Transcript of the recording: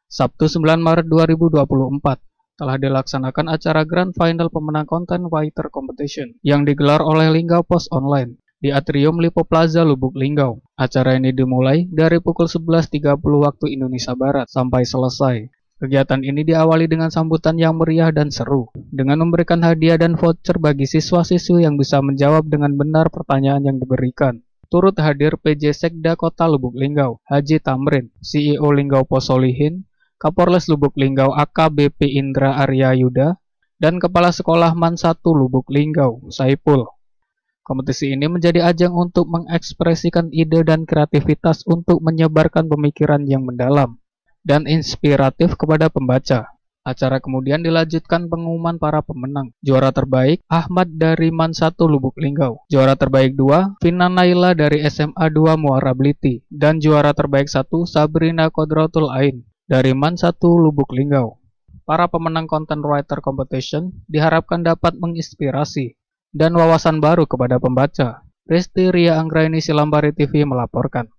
Sabtu 9 Maret 2024 telah dilaksanakan acara Grand Final pemenang Content Writer Competition yang digelar oleh Linggau Post Online di Atrium Lipo Plaza Lubuk Linggau. Acara ini dimulai dari pukul 11.30 waktu Indonesia Barat sampai selesai. Kegiatan ini diawali dengan sambutan yang meriah dan seru, dengan memberikan hadiah dan voucher bagi siswa-siswi yang bisa menjawab dengan benar pertanyaan yang diberikan. Turut hadir PJ Sekda Kota Lubuk Linggau, Haji Tamrin, CEO Linggau Pos Solihin, Kapolres Lubuk Linggau AKBP Indra Arya Yuda, dan Kepala Sekolah MAN 1 Lubuk Linggau, Saipul. Kompetisi ini menjadi ajang untuk mengekspresikan ide dan kreativitas untuk menyebarkan pemikiran yang mendalam dan inspiratif kepada pembaca. Acara kemudian dilanjutkan pengumuman para pemenang. Juara terbaik, Ahmad dari MAN 1 Lubuk Linggau. Juara terbaik 2, Vina Naila dari SMA 2 Muara Bliti. Dan juara terbaik 1, Sabrina Kodratul Ain dari MAN 1 Lubuk Linggau. Para pemenang Content Writer Competition diharapkan dapat menginspirasi dan wawasan baru kepada pembaca. Resti Ria Anggraini Silambari TV melaporkan.